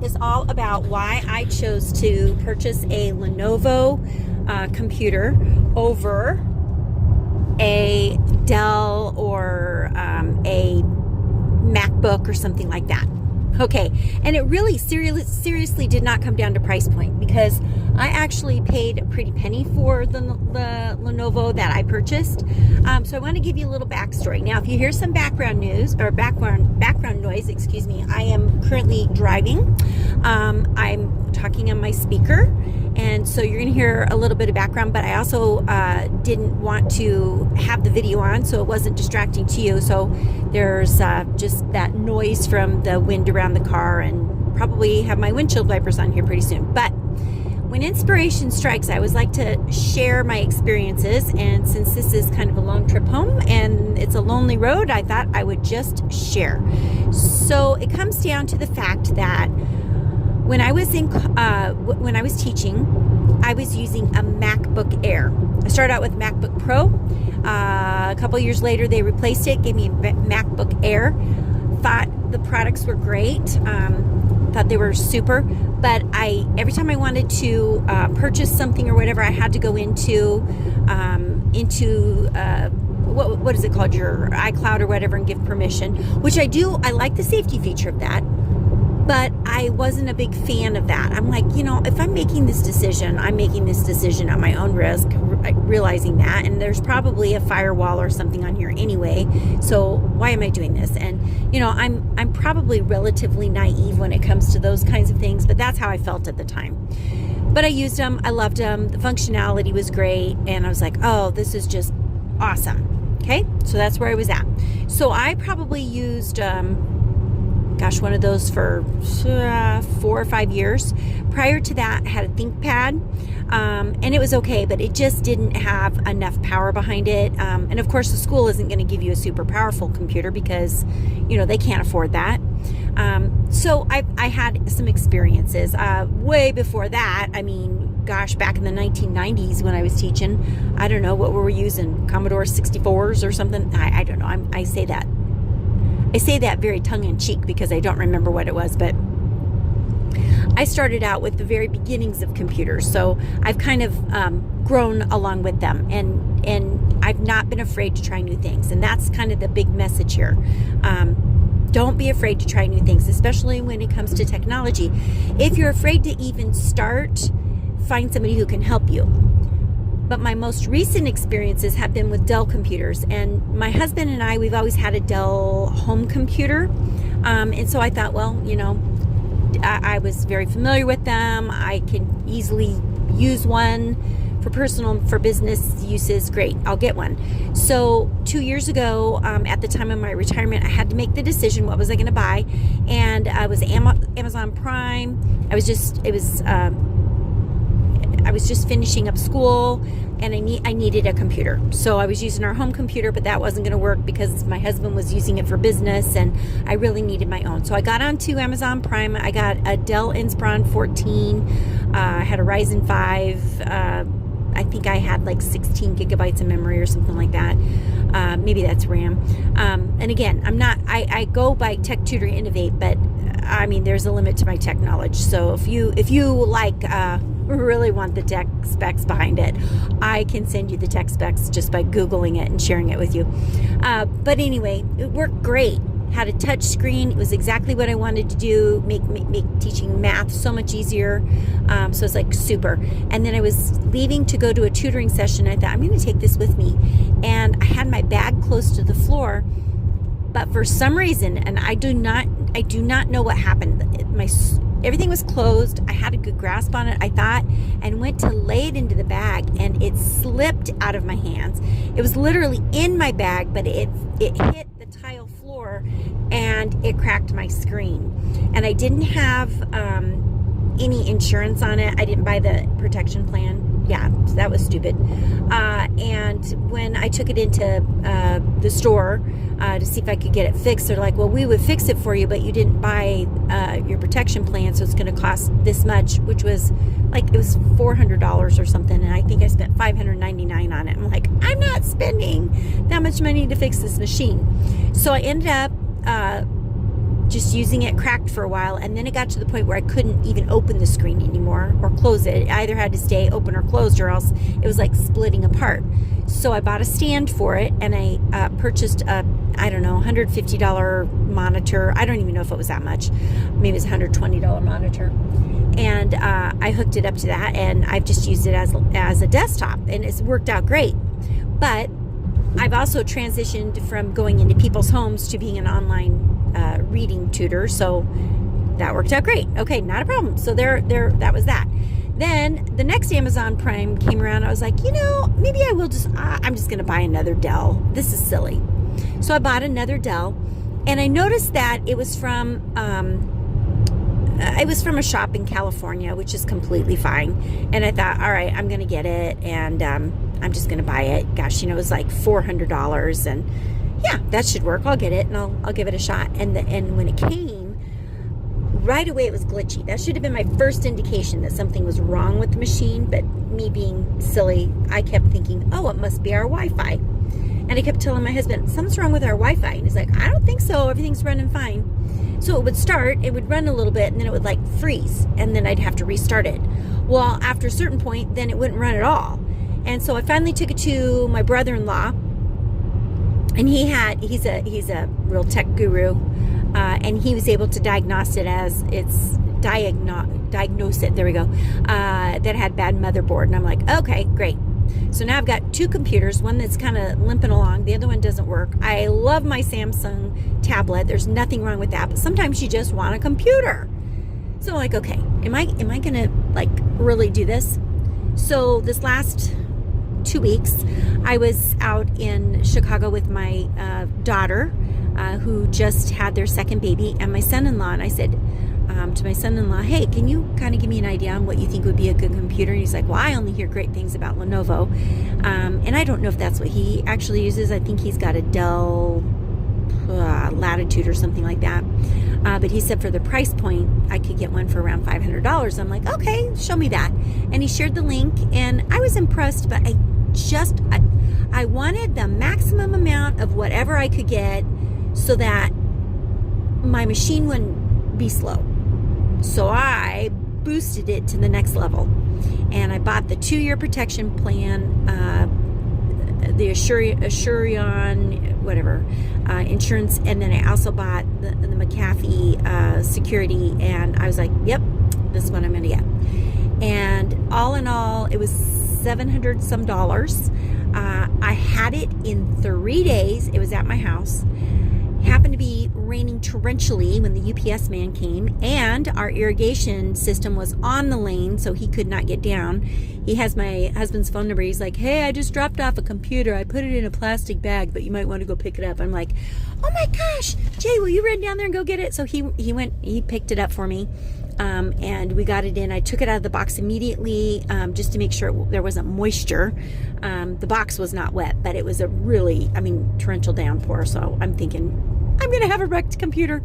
is all about why I chose to purchase a Lenovo computer over a Dell or a MacBook or something like that. Okay, and it really seriously did not come down to price point, because I actually paid a pretty penny for the Lenovo that I purchased. So I want to give you a little backstory. Now, if you hear some background noise, excuse me, I am currently driving. I'm talking on my speaker, and so you're going to hear a little bit of background, but I also didn't want to have the video on so it wasn't distracting to you. So there's just that noise from the wind around the car, and probably have my windshield wipers on here pretty soon. But when inspiration strikes, I always like to share my experiences, and since this is kind of a long trip home and it's a lonely road, I thought I would just share. So it comes down to the fact that when I was teaching, I was using a MacBook Air. I started out with MacBook Pro. A couple years later, they replaced it, gave me a MacBook Air. Thought the products were great. Thought they were super. But every time I wanted to purchase something or whatever, I had to go into what is it called, your iCloud or whatever, and give permission, which I do. I like the safety feature of that. But I wasn't a big fan of that. I'm like, if I'm making this decision, I'm making this decision at my own risk, realizing that. And there's probably a firewall or something on here anyway. So why am I doing this? And, I'm probably relatively naive when it comes to those kinds of things, but that's how I felt at the time. But I used them. I loved them. The functionality was great. And I was like, oh, this is just awesome. Okay. So that's where I was at. So I probably used, one of those for 4 or 5 years. Prior to that, I had a ThinkPad, and it was okay, but it just didn't have enough power behind it. And of course, the school isn't going to give you a super powerful computer because, they can't afford that. So I had some experiences. Way before that, back in the 1990s when I was teaching, I don't know, what were we using? Commodore 64s or something? I don't know. I say that very tongue-in-cheek because I don't remember what it was, but I started out with the very beginnings of computers, so I've kind of grown along with them, and I've not been afraid to try new things, and that's kind of the big message here. Don't be afraid to try new things, especially when it comes to technology. If you're afraid to even start, find somebody who can help you. But my most recent experiences have been with Dell computers, and my husband and I, we've always had a Dell home computer, and so I thought, well, I was very familiar with them. I can easily use one for personal, for business uses. Great, I'll get one. So 2 years ago, at the time of my retirement, I had to make the decision, what was I going to buy, and I was Amazon Prime. I was just finishing up school, and I needed a computer. So I was using our home computer, but that wasn't going to work because my husband was using it for business, and I really needed my own. So I got onto Amazon Prime. I got a Dell Inspiron 14. I had a Ryzen 5. I think I had like 16 gigabytes of memory or something like that. Maybe that's RAM. And again, I go by Tech Tutor Innovate, but there's a limit to my tech knowledge. So if you really want the tech specs behind it, I can send you the tech specs just by Googling it and sharing it with you. But anyway, it worked great. Had a touch screen. It was exactly what I wanted to do, make teaching math so much easier. So it's like super. And then I was leaving to go to a tutoring session. I thought, I'm going to take this with me. And I had my bag close to the floor, but for some reason, and I do not know what happened. Everything was closed. I had a good grasp on it, I thought, and went to lay it into the bag, and it slipped out of my hands. It was literally in my bag, but it hit the tile floor, and it cracked my screen. And I didn't have any insurance on it. I didn't buy the protection plan. Yeah, that was stupid. And when I took it into the store to see if I could get it fixed, they're like, well, we would fix it for you, but you didn't buy your protection plan, so it's going to cost this much, which was like, it was $400 or something, and I think I spent $599 on it. I'm like, I'm not spending that much money to fix this machine. So I ended up just using it, cracked for a while, and then it got to the point where I couldn't even open the screen anymore or close it. It either had to stay open or closed, or else it was like splitting apart. So I bought a stand for it, and I purchased a, I don't know, $150 monitor. I don't even know if it was that much. Maybe it was a $120 monitor. And I hooked it up to that, and I've just used it as a desktop, and it's worked out great. But I've also transitioned from going into people's homes to being an online reading tutor, so that worked out great. Okay, not a problem. So there, that was that. Then the next Amazon Prime came around. I was like, maybe I will I'm just going to buy another Dell. This is silly. So I bought another Dell, and I noticed that it was from a shop in California, which is completely fine. And I thought, all right, I'm going to get it, and I'm just going to buy it. Gosh, it was like $400, and yeah, that should work. I'll get it, and I'll give it a shot. And when it came, right away it was glitchy. That should have been my first indication that something was wrong with the machine, but me being silly, I kept thinking, oh, it must be our Wi-Fi. And I kept telling my husband, something's wrong with our Wi-Fi. And he's like, I don't think so. Everything's running fine. So it would start, it would run a little bit, and then it would like freeze, and then I'd have to restart it. Well, after a certain point, then it wouldn't run at all. And so I finally took it to my brother-in-law, and he's a real tech guru, and he was able to diagnose it there we go, that had bad motherboard. And I'm like, okay, great. So now I've got two computers, one that's kind of limping along, the other one doesn't work. I love my Samsung tablet. There's nothing wrong with that, but sometimes you just want a computer. So I'm like, okay, am I gonna like really do this? So this last 2 weeks, I was out in Chicago with my daughter, who just had their second baby, and my son-in-law, and I said to my son-in-law, hey, can you kind of give me an idea on what you think would be a good computer? And he's like, well, I only hear great things about Lenovo, and I don't know if that's what he actually uses. I think he's got a Dell Latitude or something like that, but he said for the price point I could get one for around $500. I'm like, okay, show me that. And he shared the link, and I was impressed, but I wanted the maximum amount of whatever I could get so that my machine wouldn't be slow. So I boosted it to the next level, and I bought the 2-year protection plan, the Assurion, whatever, insurance, and then I also bought the McAfee security, and I was like, yep, this is what I'm going to get. And all in all, it was $700 some. I had it in 3 days. It was at my house. Happened to be raining torrentially when the UPS man came, and our irrigation system was on the lane, so he could not get down. He has my husband's phone number. He's like, hey, I just dropped off a computer. I put it in a plastic bag, but you might want to go pick it up. I'm like, oh my gosh, Jay, will you run down there and go get it? So he picked it up for me. And we got it in. I took it out of the box immediately, just to make sure there wasn't moisture. The box was not wet, but it was a really, torrential downpour. So I'm thinking, I'm going to have a wrecked computer.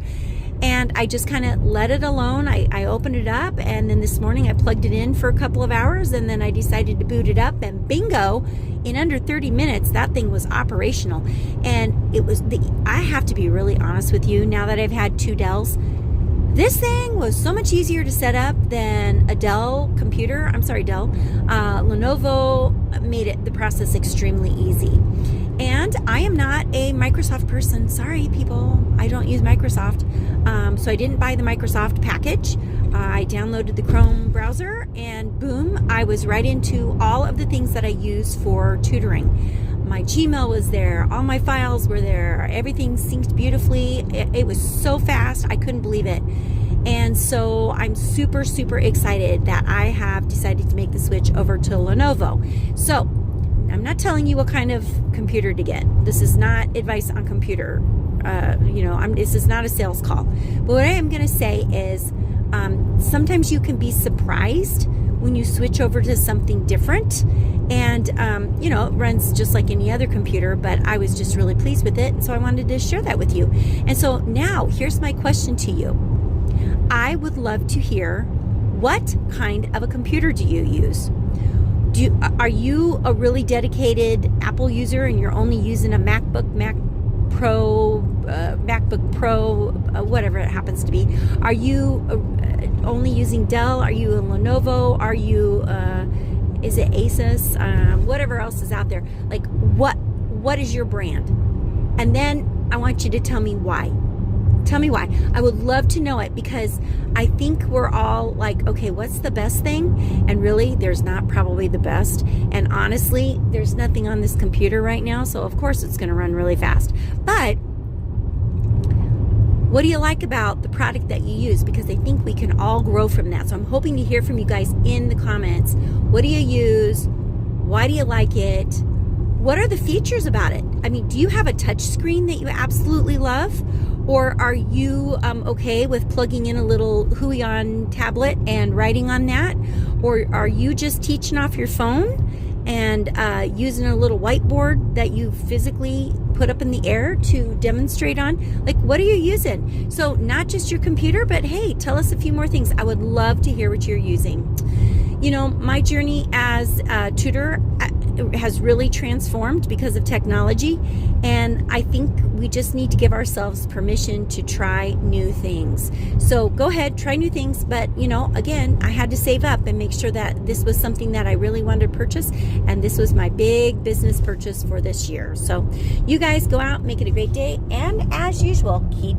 And I just kind of let it alone. I opened it up, and then this morning I plugged it in for a couple of hours, and then I decided to boot it up, and bingo, in under 30 minutes, that thing was operational. And I have to be really honest with you, now that I've had 2 Dells, this thing was so much easier to set up than a Dell computer. I'm sorry, Dell. Lenovo made the process extremely easy. And I am not a Microsoft person. Sorry, people. I don't use Microsoft. So I didn't buy the Microsoft package. I downloaded the Chrome browser, and boom, I was right into all of the things that I use for tutoring. My Gmail was there. All my files were there. Everything synced beautifully. It was so fast. I couldn't believe it. And so I'm super, super excited that I have decided to make the switch over to Lenovo. So I'm not telling you what kind of computer to get. This is not advice on computer. This is not a sales call. But what I am going to say is sometimes you can be surprised when you switch over to something different. And, it runs just like any other computer, but I was just really pleased with it. And so I wanted to share that with you. And so now here's my question to you. I would love to hear, what kind of a computer do you use? Are you a really dedicated Apple user and you're only using a MacBook Pro whatever it happens to be. Are you only using Dell? Are you a Lenovo? Are you is it Asus? Whatever else is out there. Like, what is your brand? And then I want you to tell me why. Tell me why. I would love to know it, because I think we're all like, okay, what's the best thing? And really, there's not probably the best. And honestly, there's nothing on this computer right now, so of course it's going to run really fast. But what do you like about the product that you use? Because I think we can all grow from that. So I'm hoping to hear from you guys in the comments. What do you use? Why do you like it? What are the features about it? I mean, do you have a touch screen that you absolutely love? Or are you okay with plugging in a little Huion tablet and writing on that? Or are you just teaching off your phone and using a little whiteboard that you physically put up in the air to demonstrate on? Like, what are you using? So not just your computer, but hey, tell us a few more things. I would love to hear what you're using. You know, my journey as a tutor has really transformed because of technology, and I think we just need to give ourselves permission to try new things. So go ahead, try new things, but you know, again, I had to save up and make sure that this was something that I really wanted to purchase, and this was my big business purchase for this year. So you guys go out, make it a great day, and as usual, keep